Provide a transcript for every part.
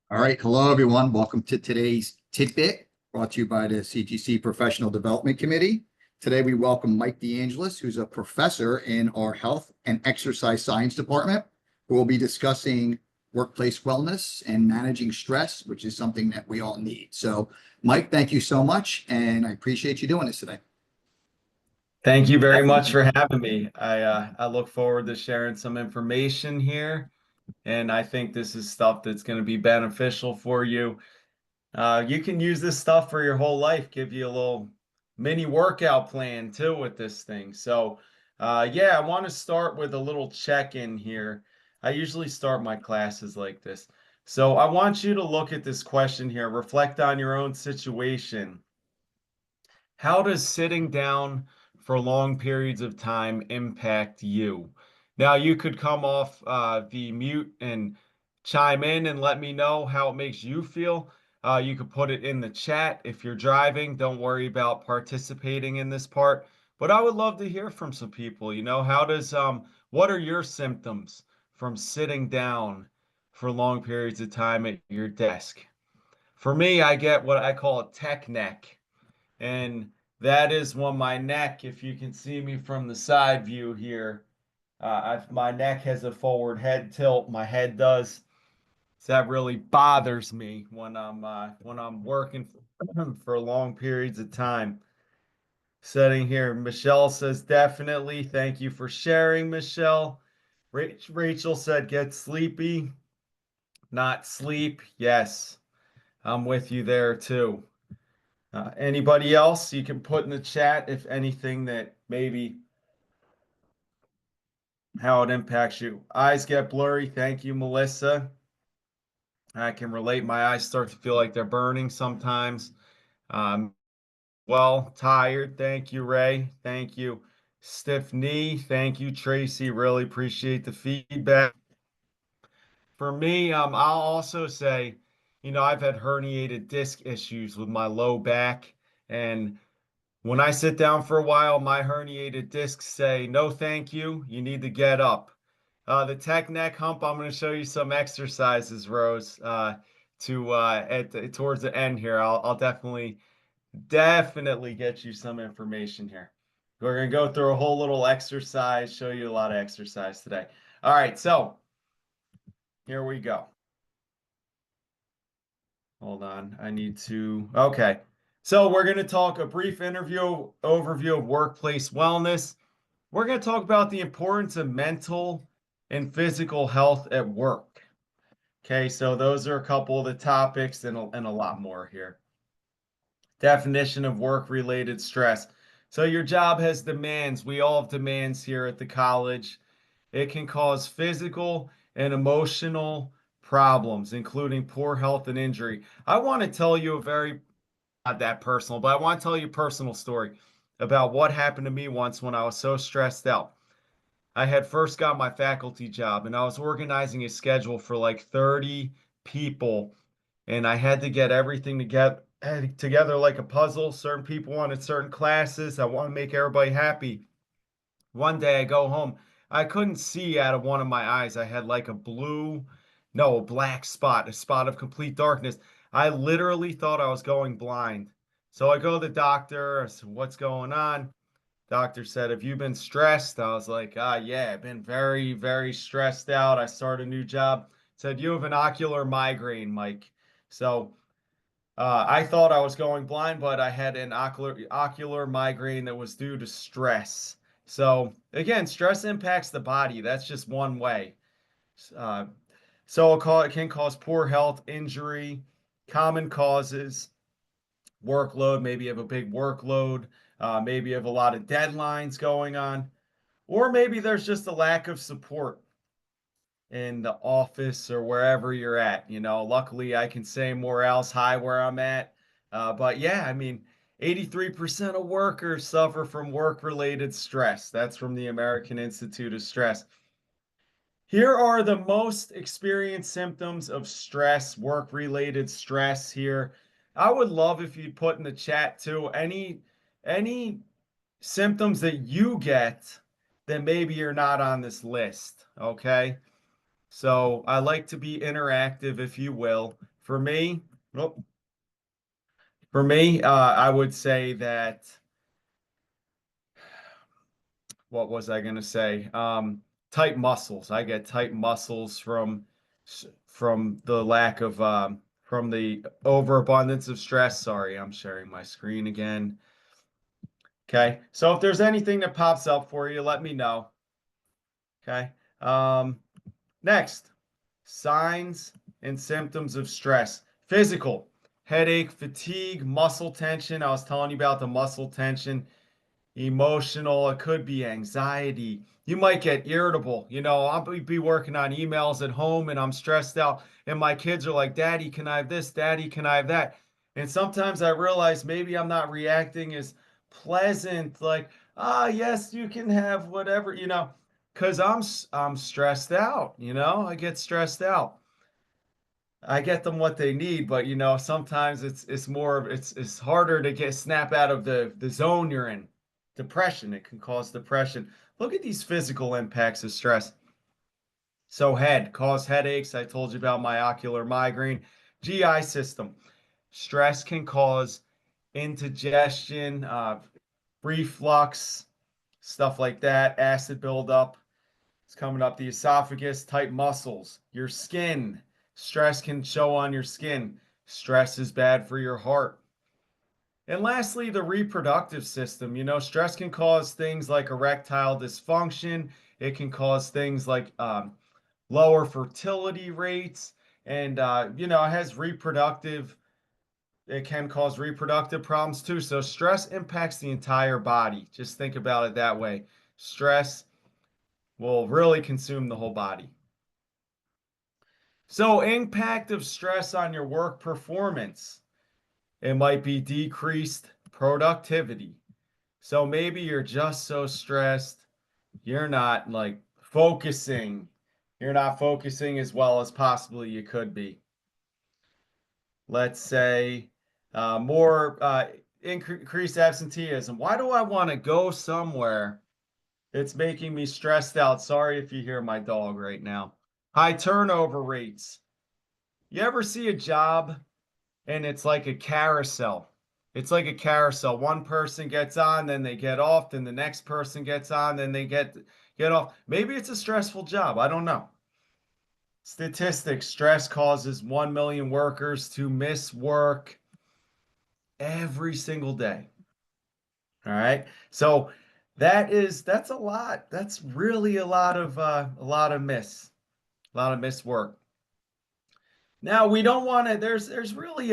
All right. Hello, everyone. Welcome to today's Tidbit, brought to you by the CGC Professional Development Committee. Today, we welcome Mike DeAngelis, who's a professor in our Health and Exercise Science Department, who will be discussing workplace wellness and managing stress, which is something that we all need. So, Mike, thank you so much, and I appreciate you doing this today. Thank you very much for having me. I look forward to sharing some information here, and I think this is stuff that's going to be beneficial for you. You can use this stuff for your whole life, give you a little mini workout plan too with this thing. Yeah, I want to start with a little check-in here. I usually start my classes like this. So, I want you to look at this question here, reflect on your own situation. How does sitting down for long periods of time impact you? Now, you could come off the mute and chime in and let me know how it makes you feel. You could put it in the chat if you're driving. Don't worry about participating in this part. But I would love to hear from some people. What are your symptoms from sitting down for long periods of time at your desk? For me, I get what I call a tech neck. And that is when my neck, if you can see me from the side view here, my neck has a forward head tilt. My head does. So that really bothers me when I'm working for long periods of time. Sitting here, Michelle says definitely. Thank you for sharing, Michelle. Rachel said get sleepy, not sleep. Yes, I'm with you there too. Anybody else you can put in the chat if anything that maybe how it impacts you. Eyes get blurry. Thank you, Melissa. I can relate. My eyes start to feel like they're burning sometimes. Um, Tired. Thank you, Ray. Thank you. Stiff knee. Thank you, Tracy. Really appreciate the feedback. For me, I'll also say, I've had herniated disc issues with my low back, and when I sit down for a while, my herniated discs say, no, thank you. You need to get up. The tech neck hump, I'm going to show you some exercises, Rose, towards the end here. I'll definitely get you some information here. We're going to go through a whole little exercise, show you a lot of exercise today. All right, so here we go. Hold on. Okay. So we're going to talk a brief overview of workplace wellness. We're going to talk about the importance of mental and physical health at work. Okay, so those are a couple of the topics and a lot more here. Definition of work-related stress. So your job has demands. We all have demands here at the college. It can cause physical and emotional problems, including poor health and injury. I want to tell you a very, not that personal, but I want to tell you a personal story about what happened to me once when I was so stressed out. I had first got my faculty job and I was organizing a schedule for like 30 people, and I had to get everything together like a puzzle. Certain people wanted certain classes. I want to make everybody happy. One day I go home. I couldn't see out of one of my eyes. I had like a black spot, a spot of complete darkness. I literally thought I was going blind. So I go to the doctor. I said, what's going on? Doctor said, have you been stressed? I was like, yeah, I've been very, very stressed out. I started a new job. Said, you have an ocular migraine, Mike. So I thought I was going blind, but I had an ocular migraine that was due to stress. So again, stress impacts the body. That's just one way. Uh, it can cause poor health, injury, common causes, workload. Maybe you have a big workload. Maybe you have a lot of deadlines going on, or maybe there's just a lack of support in the office or wherever you're at. Luckily I can say morale's high where I'm at. But yeah, I mean, 83% of workers suffer from work-related stress. That's from the American Institute of Stress. Here are the most experienced symptoms of stress, work-related stress here. I would love if you'd put in the chat too any symptoms that you get that maybe you're not on this list, okay? So I like to be interactive, if you will. for me, oh, I would say that, what was I going to say? Tight muscles. I get tight muscles from the lack of from the overabundance of stress. Sorry, I'm sharing my screen again. Okay. So if there's anything that pops up for you, let me know. Okay. Next, signs and symptoms of stress. Physical, headache, fatigue, muscle tension. I was telling you about the muscle tension. Emotional, it could be anxiety. You might get irritable. I'll be working on emails at home and I'm stressed out. And my kids are like, Daddy, can I have this? Daddy, can I have that? And sometimes I realize maybe I'm not reacting as pleasant, like, yes, you can have whatever, because I'm stressed out, I get stressed out. I get them what they need, but sometimes it's more of it's harder to get snap out of the zone you're in. Depression, it can cause depression. Look at these physical impacts of stress. So head, cause headaches. I told you about my ocular migraine. GI system. Stress can cause indigestion, reflux, stuff like that, acid buildup. It's coming up the esophagus, tight muscles, your skin. Stress can show on your skin. Stress is bad for your heart. And lastly, the reproductive system. Stress can cause things like erectile dysfunction. It can cause things like lower fertility rates. And, it can cause reproductive problems too. So stress impacts the entire body. Just think about it that way. Stress will really consume the whole body. So, impact of stress on your work performance. It might be decreased productivity. So maybe you're just so stressed, you're not like focusing. You're not focusing as well as possibly you could be. Let's say more increased absenteeism. Why do I want to go somewhere? It's making me stressed out. Sorry if you hear my dog right now. High turnover rates. You ever see a job and it's like a carousel? It's like a carousel. One person gets on, then they get off, then the next person gets on, then they get off. Maybe it's a stressful job. I don't know. Statistics, stress causes 1 million workers to miss work every single day. All right. So that's a lot. That's really a lot of missed work. Now we don't want to, there's really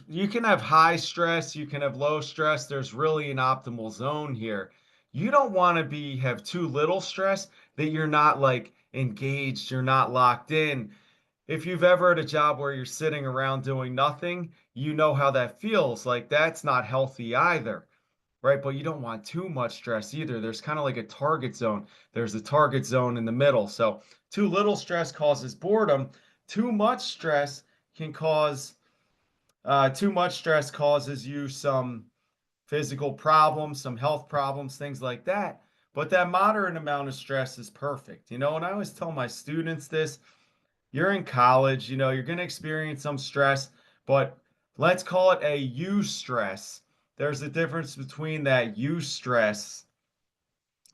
you can have high stress, you can have low stress. There's really an optimal zone here. You don't want to have too little stress that you're not like engaged, you're not locked in. If you've ever had a job where you're sitting around doing nothing, you know how that feels. Like that's not healthy either, right? But you don't want too much stress either. There's kind of like a target zone. There's a target zone in the middle. So too little stress causes boredom. Too much stress can cause too much stress causes you some physical problems, some health problems, things like that. But that moderate amount of stress is perfect. And I always tell my students this, you're in college, you're going to experience some stress, but let's call it a eustress. There's a difference between that eustress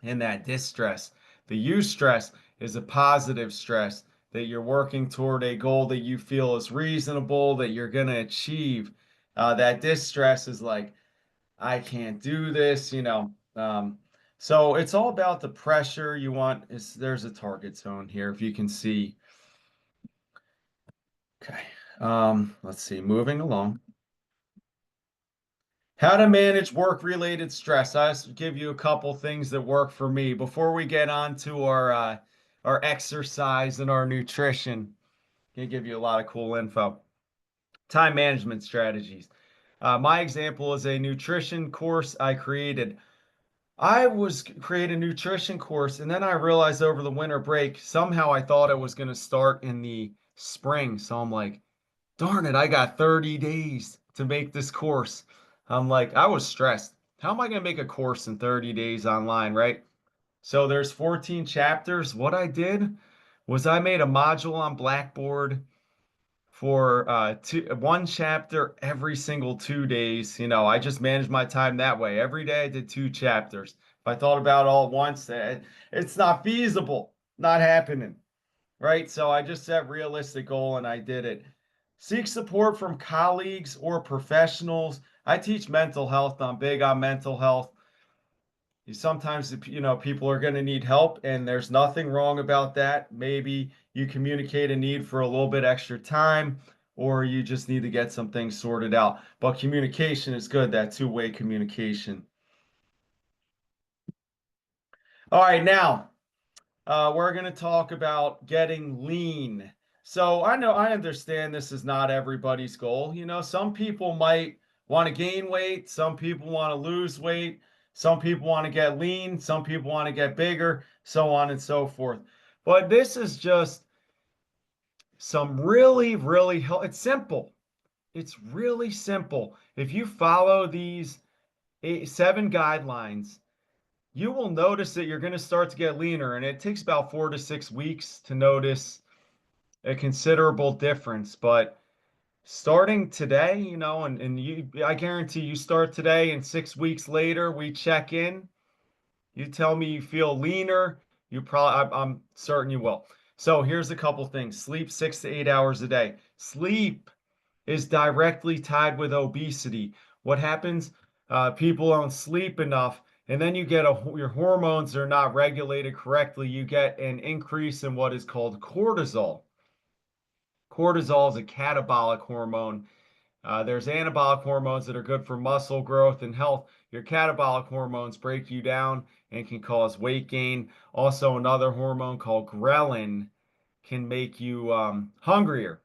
and that distress. The eustress is a positive stress that you're working toward a goal that you feel is reasonable, that you're going to achieve. That distress is like, I can't do this, so it's all about the pressure you want. There's a target zone here, if you can see. Okay. Let's see, moving along. How to manage work-related stress. I just give you a couple things that work for me before we get on to our exercise and our nutrition. Can give you a lot of cool info. Time management strategies. My example is a nutrition course I created. I was creating a nutrition course, and then I realized over the winter break, somehow I thought it was going to start in the spring. So I'm like, darn it, I got 30 days to make this course. I'm like, I was stressed. How am I going to make a course in 30 days online, right? So there's 14 chapters. What I did was I made a module on Blackboard for one chapter every single 2 days. I just managed my time that way. Every day I did 2 chapters. If I thought about it all at once, it's not feasible, not happening, right? So I just set realistic goal and I did it. Seek support from colleagues or professionals. I teach mental health. I'm big on mental health. Sometimes, people are going to need help, and there's nothing wrong about that. Maybe you communicate a need for a little bit extra time, or you just need to get some things sorted out. But communication is good, that two-way communication. All right, now we're going to talk about getting lean. So I understand this is not everybody's goal. Some people might want to gain weight, some people want to lose weight, some people want to get lean, some people want to get bigger, so on and so forth. But this is just some really, really it's simple. It's really simple. If you follow these 7 guidelines, you will notice that you're going to start to get leaner, and it takes about 4 to 6 weeks to notice a considerable difference. But starting today, I guarantee you start today and 6 weeks later, we check in. You tell me you feel leaner, I'm certain you will. So here's a couple things. Sleep 6 to 8 hours a day. Sleep is directly tied with obesity. What happens? People don't sleep enough, and then you get your hormones are not regulated correctly. You get an increase in what is called cortisol. Cortisol is a catabolic hormone. There's anabolic hormones that are good for muscle growth and health. Your catabolic hormones break you down and can cause weight gain. Also, another hormone called ghrelin can make you hungrier.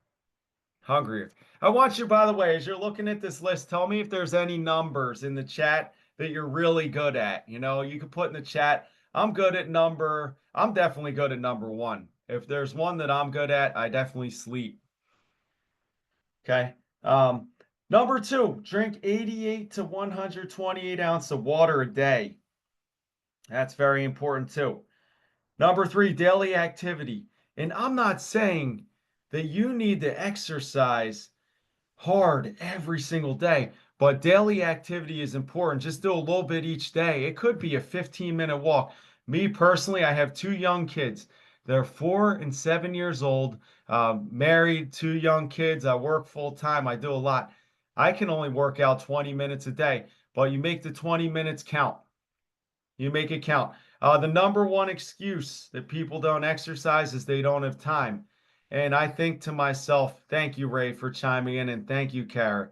I want you, by the way, as you're looking at this list, tell me if there's any numbers in the chat that you're really good at. You can put in the chat, I'm definitely good at number 1. If there's one that I'm good at, I definitely sleep. Okay. Number 2, drink 88 to 128 ounces of water a day. That's very important too. Number 3, daily activity. And I'm not saying that you need to exercise hard every single day, but daily activity is important. Just do a little bit each day. It could be a 15-minute walk. Me personally, I have 2 young kids. They're 4 and 7 years old, married, 2 young kids. I work full time. I do a lot. I can only work out 20 minutes a day, but you make the 20 minutes count. You make it count. The number one excuse that people don't exercise is they don't have time. And I think to myself, thank you, Ray, for chiming in, and thank you, Kara.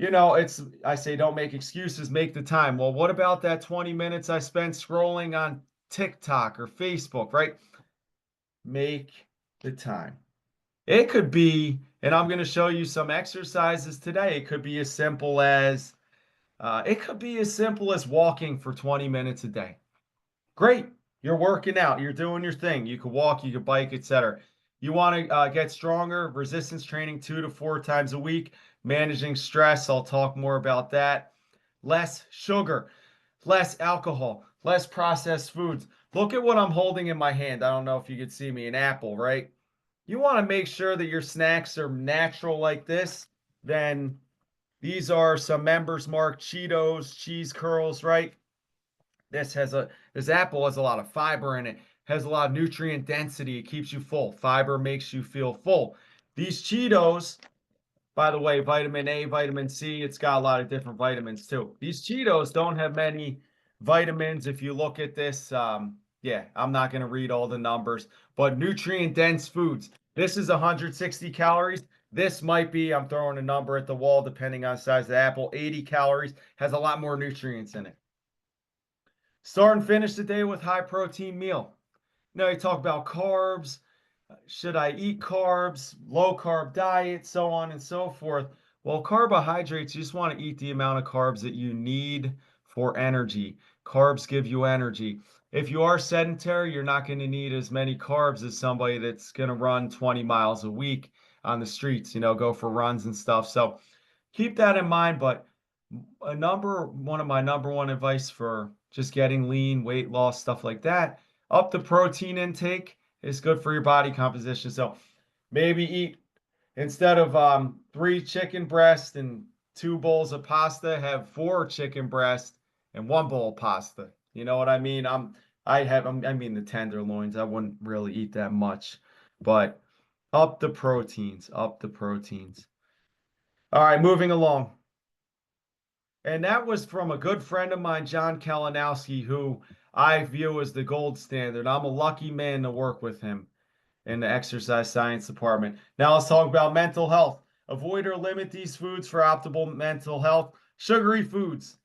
I say don't make excuses, make the time. Well, what about that 20 minutes I spent scrolling on TikTok or Facebook, right? Make the time. It could be, and I'm going to show you some exercises today. It could be as simple as walking for 20 minutes a day. Great. You're working out. You're doing your thing. You could walk, you could bike, etc. You want to get stronger, resistance training 2 to 4 times a week, managing stress. I'll talk more about that. Less sugar, less alcohol, less processed foods. Look at what I'm holding in my hand. I don't know if you could see me, an apple, right? You want to make sure that your snacks are natural like this. Then these are some Members Mark Cheetos, cheese curls, right? This apple has a lot of fiber in it, has a lot of nutrient density. It keeps you full. Fiber makes you feel full. These Cheetos, by the way, vitamin A, vitamin C, it's got a lot of different vitamins too. These Cheetos don't have many vitamins. If you look at this, yeah, I'm not going to read all the numbers, but nutrient dense foods. This is 160 calories. This might be, I'm throwing a number at the wall depending on the size of the apple, 80 calories, has a lot more nutrients in it. Start and finish the day with high protein meal. Now you talk about carbs. Should I eat carbs? Low carb diet, so on and so forth. Well, carbohydrates, you just want to eat the amount of carbs that you need for energy. Carbs give you energy. If you are sedentary, you're not going to need as many carbs as somebody that's going to run 20 miles a week on the streets, go for runs and stuff. So keep that in mind. But one of my number one advice for just getting lean, weight loss, stuff like that, up the protein intake is good for your body composition. So maybe eat Instead of 3 chicken breasts and 2 bowls of pasta, have 4 chicken breasts and 1 bowl of pasta. You know what I mean? I mean the tenderloins. I wouldn't really eat that much, but up the proteins, up the proteins. All right, moving along. And that was from a good friend of mine, John Kalinowski, who I view as the gold standard. I'm a lucky man to work with him in the exercise science department. Now let's talk about mental health. Avoid or limit these foods for optimal mental health. Sugary foods.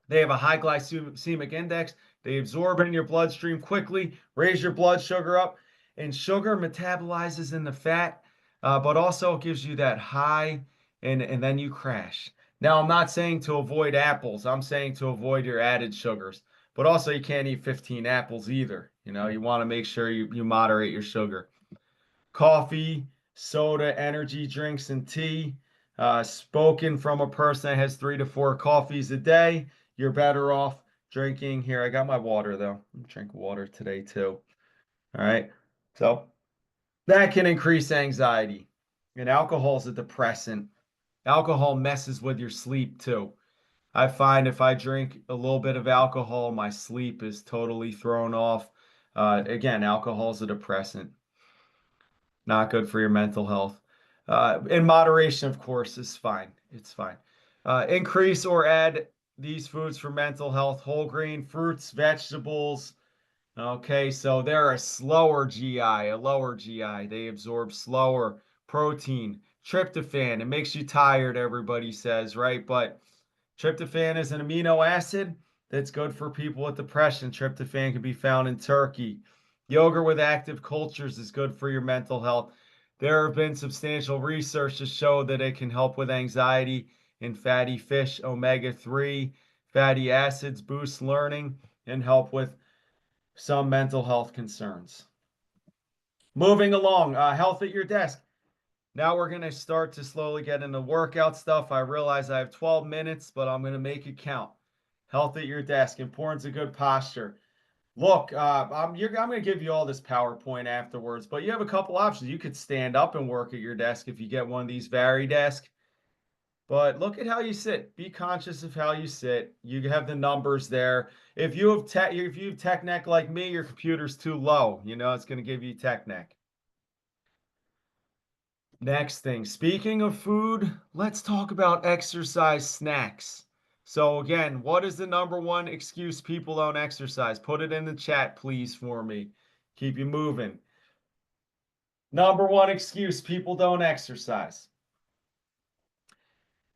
They have a high glycemic index. They absorb in your bloodstream quickly, raise your blood sugar up, and sugar metabolizes in the fat, but also gives you that high, and then you crash. Now, I'm not saying to avoid apples. I'm saying to avoid your added sugars, but also you can't eat 15 apples either. You know, you want to make sure you moderate your sugar. Coffee, soda, energy drinks, and tea. Spoken from a person that has 3 to 4 coffees a day. You're better off drinking. Here, I got my water though. I'm drinking water today too. All right. So that can increase anxiety. And alcohol is a depressant. Alcohol messes with your sleep too. I find if I drink a little bit of alcohol, my sleep is totally thrown off. Again, alcohol is a depressant. Not good for your mental health. In moderation, of course, is fine. It's fine. Increase or add these foods for mental health: whole grain fruits, vegetables. Okay, so they're a slower GI, a lower GI. They absorb slower. Protein, tryptophan. It makes you tired, everybody says, right? But tryptophan is an amino acid that's good for people with depression. Tryptophan can be found in turkey. Yogurt with active cultures is good for your mental health. There have been substantial research to show that it can help with anxiety in fatty fish, omega-3 fatty acids, boost learning, and help with some mental health concerns. Moving along, health at your desk. Now we're going to start to slowly get into workout stuff. I realize I have 12 minutes, but I'm going to make it count. Health at your desk, importance of good posture. Look, I'm going to give you all this PowerPoint afterwards, but you have a couple options. You could stand up and work at your desk if you get one of these Varidesk. But look at how you sit. Be conscious of how you sit. You have the numbers there. If you have tech neck like me, your computer's too low. You know, it's going to give you tech neck. Next thing, speaking of food, let's talk about exercise snacks. So again, what is the #1 excuse people don't exercise? Put it in the chat, please, for me. Keep you moving. #1 excuse people don't exercise.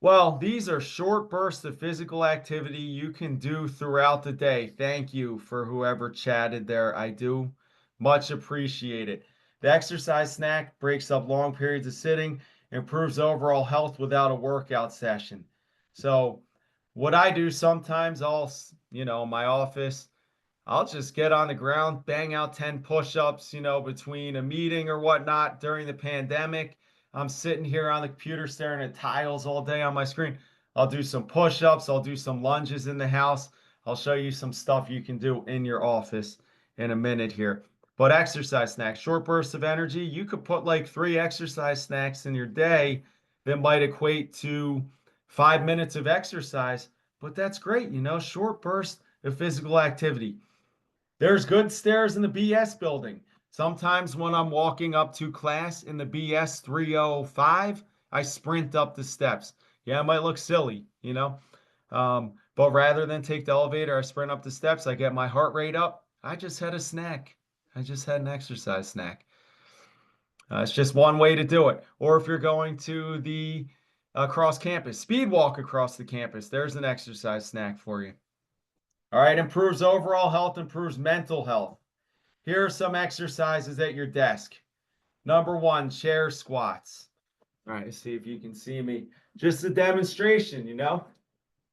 Well, these are short bursts of physical activity you can do throughout the day. Thank you for whoever chatted there. I do much appreciate it. The exercise snack breaks up long periods of sitting, improves overall health without a workout session. So, what I do sometimes, in my office, I'll just get on the ground, bang out 10 push-ups, between a meeting or whatnot during the pandemic. I'm sitting here on the computer staring at tiles all day on my screen. I'll do some push-ups, I'll do some lunges in the house. I'll show you some stuff you can do in your office in a minute here. But exercise snacks, short bursts of energy. You could put like 3 exercise snacks in your day that might equate to 5 minutes of exercise, but that's great, short bursts of physical activity. There's good stairs in the BS building. Sometimes when I'm walking up to class in the BS 305, I sprint up the steps. Yeah, it might look silly, but rather than take the elevator, I sprint up the steps. I get my heart rate up. I just had a snack. I just had an exercise snack. It's just one way to do it. Or if you're going to the across campus, speed walk across the campus, there's an exercise snack for you. All right, improves overall health, improves mental health. Here are some exercises at your desk. #1, chair squats. All right, let's see if you can see me. Just a demonstration,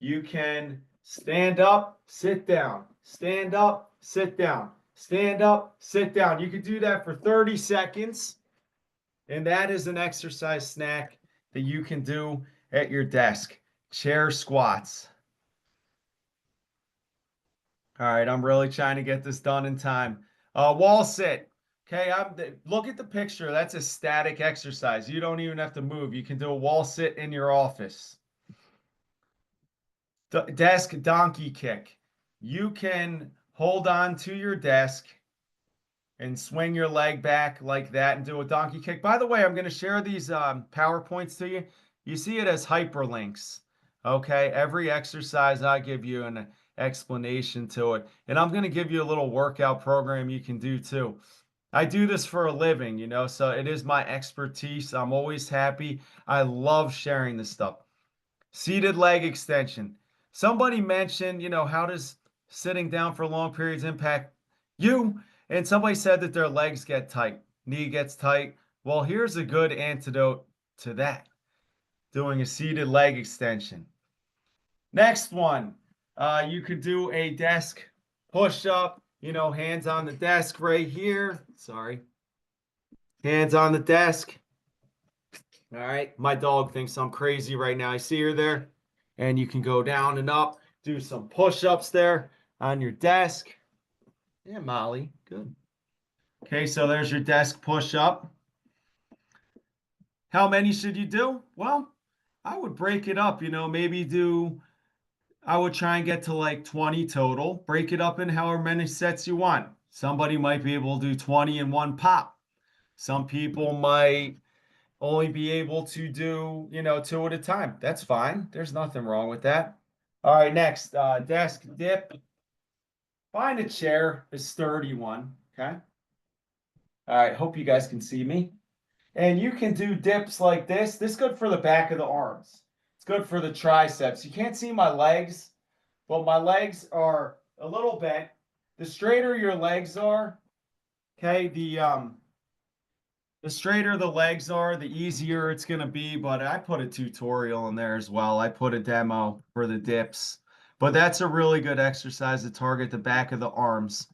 You can stand up, sit down, stand up, sit down, stand up, sit down. You can do that for 30 seconds. And that is an exercise snack that you can do at your desk. Chair squats. All right, I'm really trying to get this done in time. Wall sit. Okay, look at the picture. That's a static exercise. You don't even have to move. You can do a wall sit in your office. Desk donkey kick. You can hold on to your desk and swing your leg back like that and do a donkey kick. By the way, I'm going to share these PowerPoints to you. You see it as hyperlinks. Okay, every exercise I give you an explanation to it. And I'm going to give you a little workout program you can do too. I do this for a living, so it is my expertise. I'm always happy. I love sharing this stuff. Seated leg extension. Somebody mentioned, how does sitting down for long periods impact you? And somebody said that their legs get tight, knee gets tight. Well, here's a good antidote to that. Doing a seated leg extension. Next one, you could do a desk push-up, hands on the desk right here. Sorry. Hands on the desk. All right. My dog thinks I'm crazy right now. I see her there. And you can go down and up, do some push-ups there on your desk. Yeah, Molly. Good. Okay, so there's your desk push-up. How many should you do? Well, I would break it up, I would try and get to like 20 total. Break it up in however many sets you want. Somebody might be able to do 20 in one pop. Some people might only be able to do, 2 at a time. That's fine. There's nothing wrong with that. All right, next, desk dip. Find a chair, a sturdy one, okay? All right, hope you guys can see me. And you can do dips like this. This is good for the back of the arms. It's good for the triceps. You can't see my legs, but my legs are a little bent. The straighter your legs are, okay, the straighter the legs are, the easier it's going to be. But I put a tutorial in there as well. I put a demo for the dips. But that's a really good exercise to target the back of the arms.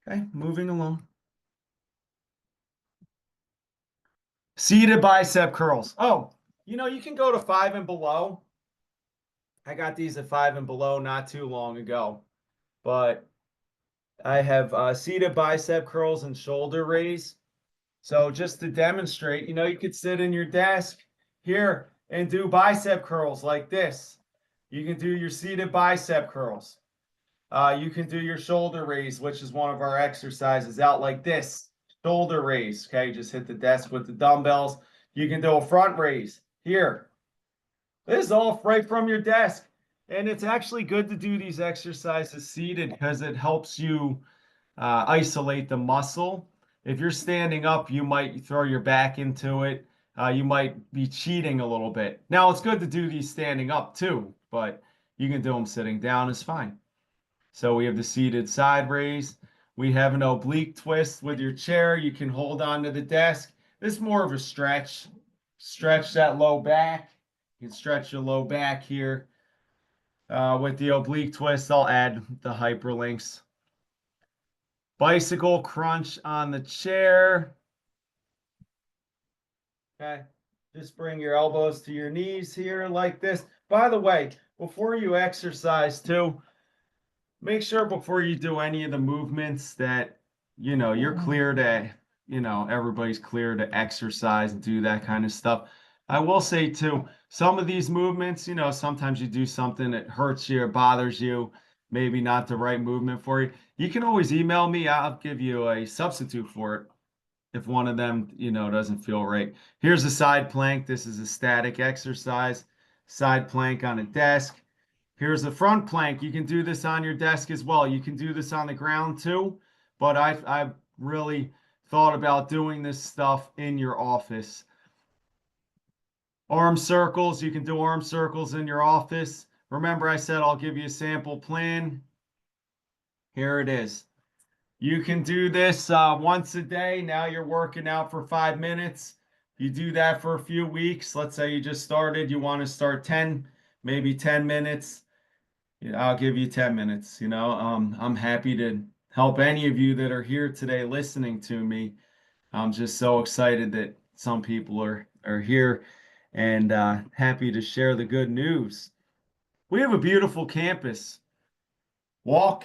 Okay, moving along. Seated bicep curls. Oh, you can go to 5 and below. I got these at 5 and below not too long ago. But I have seated bicep curls and shoulder raise. So just to demonstrate, you could sit in your desk here and do bicep curls like this. You can do your seated bicep curls. You can do your shoulder raise, which is one of our exercises, out like this. Shoulder raise, okay? Just hit the desk with the dumbbells. You can do a front raise here. This is all right from your desk. And it's actually good to do these exercises seated because it helps you isolate the muscle. If you're standing up, you might throw your back into it. You might be cheating a little bit. Now, it's good to do these standing up too, but you can do them sitting down is fine. So we have the seated side raise. We have an oblique twist with your chair. You can hold on to the desk. This is more of a stretch. Stretch that low back. You can stretch your low back here. With the oblique twist, I'll add the hyperlinks. Bicycle crunch on the chair. Okay. Just bring your elbows to your knees here like this. By the way, before you exercise too, make sure before you do any of the movements that, you're clear to, everybody's clear to exercise and do that kind of stuff. I will say too, some of these movements, sometimes you do something that hurts you or bothers you, maybe not the right movement for you. You can always email me. I'll give you a substitute for it if one of them, doesn't feel right. Here's a side plank. This is a static exercise. Side plank on a desk. Here's the front plank. You can do this on your desk as well. You can do this on the ground too, but I've really thought about doing this stuff in your office. Arm circles. You can do arm circles in your office. Remember, I said I'll give you a sample plan. Here it is. You can do this once a day. Now you're working out for 5 minutes. You do that for a few weeks. Let's say you just started. You want to start 10, maybe 10 minutes. I'll give you 10 minutes. I'm happy to help any of you that are here today listening to me. I'm just so excited that some people are here and happy to share the good news. We have a beautiful campus. Walk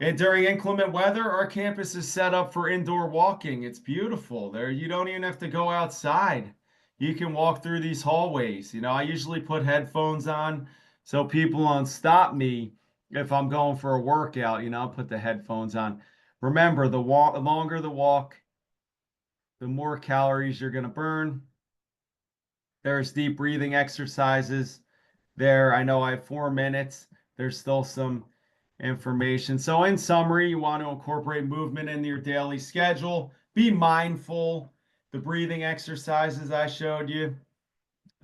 And during inclement weather, our campus is set up for indoor walking. It's beautiful. There, you don't even have to go outside. You can walk through these hallways. I usually put headphones on so people don't stop me if I'm going for a workout. I'll put the headphones on. Remember, the longer the walk, the more calories you're going to burn. There's deep breathing exercises there. I know I have 4 minutes. There's still some information. So in summary, you want to incorporate movement into your daily schedule. Be mindful. The breathing exercises I showed you.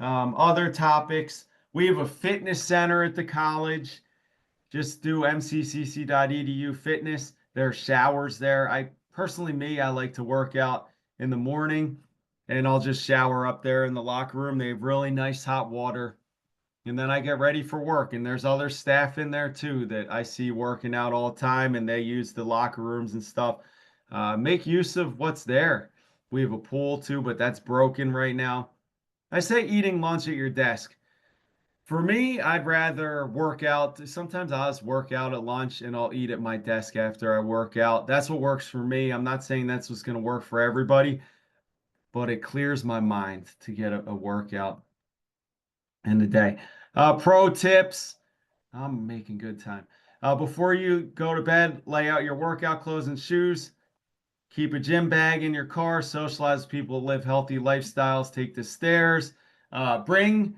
Other topics. We have a fitness center at the college. Just do mccc.edu fitness. There are showers there. I like to work out in the morning and I'll just shower up there in the locker room. They have really nice hot water. And then I get ready for work. And there's other staff in there too that I see working out all the time and they use the locker rooms and stuff. Make use of what's there. We have a pool too, but that's broken right now. I say eating lunch at your desk. For me, I'd rather work out. Sometimes I'll just work out at lunch and I'll eat at my desk after I work out. That's what works for me. I'm not saying that's what's going to work for everybody, but it clears my mind to get a workout in the day. Pro tips. I'm making good time. Before you go to bed, lay out your workout clothes and shoes. Keep a gym bag in your car. Socialize with people that live healthy lifestyles. Take the stairs. Bring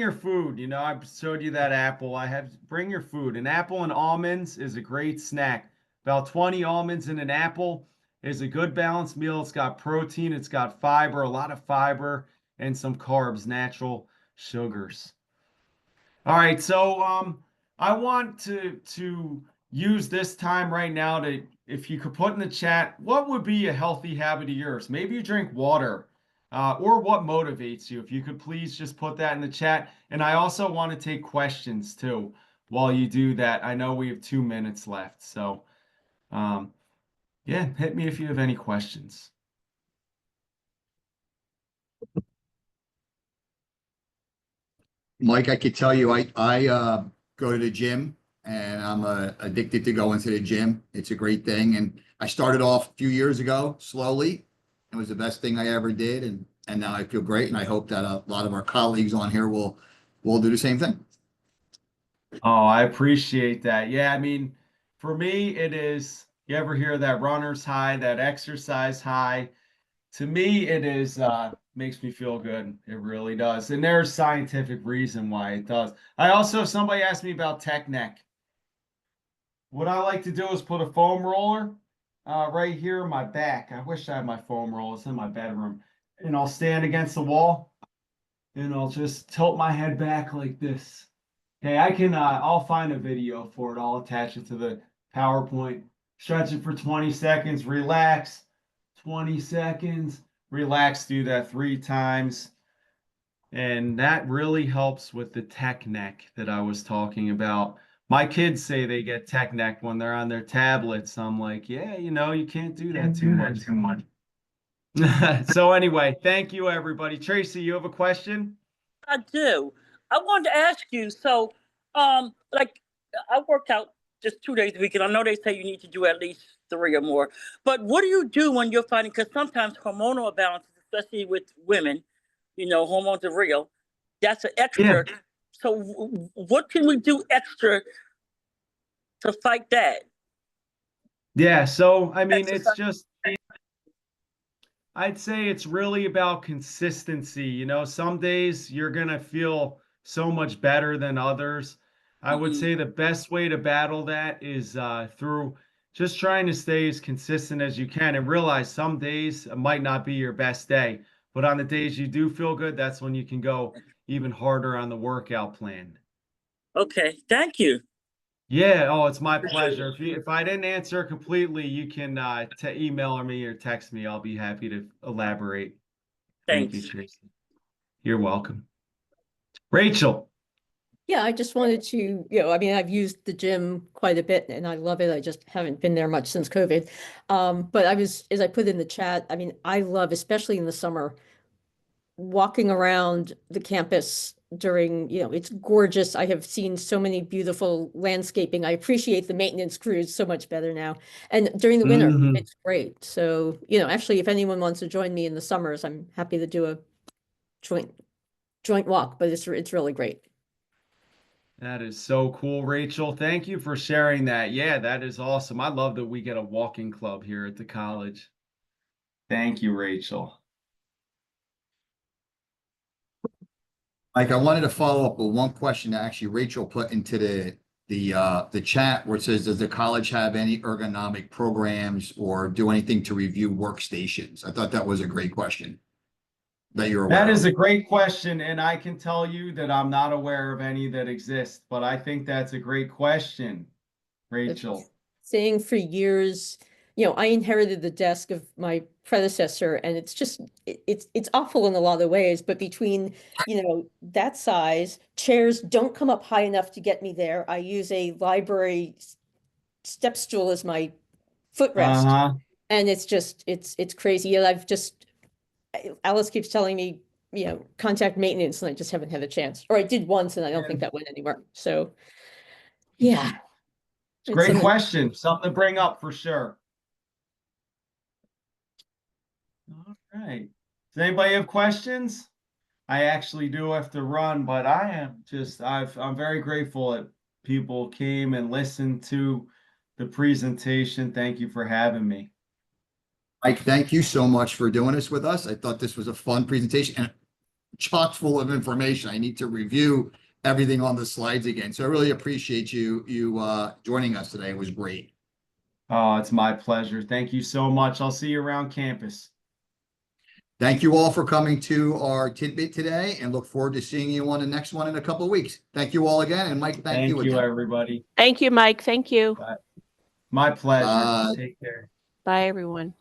your food. I showed you that apple. Bring your food. An apple and almonds is a great snack. About 20 almonds in an apple is a good balanced meal. It's got protein, it's got fiber, a lot of fiber, and some carbs, natural sugars. All right, so I want to use this time right now to, if you could put in the chat, what would be a healthy habit of yours? Maybe you drink water, or what motivates you. If you could please just put that in the chat. And I also want to take questions too while you do that. I know we have 2 minutes left, so yeah, hit me if you have any questions. Mike, I could tell you, I go to the gym and I'm addicted to going to the gym. It's a great thing. And I started off a few years ago, slowly. It was the best thing I ever did. And now I feel great. And I hope that a lot of our colleagues on here will do the same thing. Oh, I appreciate that. Yeah, I mean, for me, it is, you ever hear that runner's high, that exercise high? To me, it is makes me feel good. It really does. And there's scientific reason why it does. Somebody asked me about tech neck. What I like to do is put a foam roller right here in my back. I wish I had my foam roller. It's in my bedroom. And I'll stand against the wall and I'll just tilt my head back like this. Okay, I'll find a video for it. I'll attach it to the PowerPoint. Stretch it for 20 seconds, relax, 20 seconds, relax, do that 3 times. And that really helps with the tech neck that I was talking about. My kids say they get tech neck when they're on their tablets. I'm like, yeah, you can't do that too much. So anyway, thank you everybody. Tracy, you have a question? I do. I wanted to ask you, so like I work out just 2 days a week, and I know they say you need to do at least 3 or more. But what do you do when you're finding, because sometimes hormonal imbalances, especially with women, hormones are real. That's an extra. Yeah. So what can we do extra to fight that? Yeah, so I mean, Exercise. it's just, I'd say it's really about consistency. Some days you're going to feel so much better than others. I would say the best way to battle that is through just trying to stay as consistent as you can and realize some days might not be your best day. But on the days you do feel good, that's when you can go even harder on the workout plan. Okay, thank you. Yeah, oh, it's my pleasure. If I didn't answer completely, you can email me or text me. I'll be happy to elaborate. Thank you, Thanks. Tracy. You're welcome. Rachel. Yeah, I just wanted to, I've used the gym quite a bit and I love it. I just haven't been there much since COVID. But as I put in the chat, I love, especially in the summer, walking around the campus during, it's gorgeous. I have seen so many beautiful landscaping. I appreciate the maintenance crews so much better now. And during the winter, Mhm. it's great. So, actually, if anyone wants to join me in the summers, I'm happy to do a joint walk, but it's really great. That is so cool, Rachel. Thank you for sharing that. Yeah, that is awesome. I love that we get a walking club here at the college. Thank you, Rachel. Mike, I wanted to follow up with one question that actually Rachel put into the chat where it says, does the college have any ergonomic programs or do anything to review workstations? I thought that was a great question that you're aware That is of. a great question, and I can tell you that I'm not aware of any that exist, but I think that's a great question, Rachel. Saying for years, I inherited the desk of my predecessor, and it's just it's awful in a lot of ways. But between that size, chairs don't come up high enough to get me there. I use a library step stool as my footrest, Uh-huh. and it's crazy. And Alice keeps telling me, contact maintenance, and I just haven't had a chance. Or I did once, and I don't think that went anywhere. So yeah. It's a great question. Something to bring up for sure. All right. Does anybody have questions? I actually do have to run, but I'm very grateful that people came and listened to the presentation. Thank you for having me. Mike, thank you so much for doing this with us. I thought this was a fun presentation and chock full of information. I need to review everything on the slides again. So I really appreciate you joining us today. It was great. Oh, it's my pleasure. Thank you so much. I'll see you around campus. Thank you all for coming to our tidbit today and look forward to seeing you on the next one in a couple of weeks. Thank you all again. And Mike, thank you again. Everybody. Thank you, Mike. Thank you. My pleasure. Bye. Take care. Bye, everyone.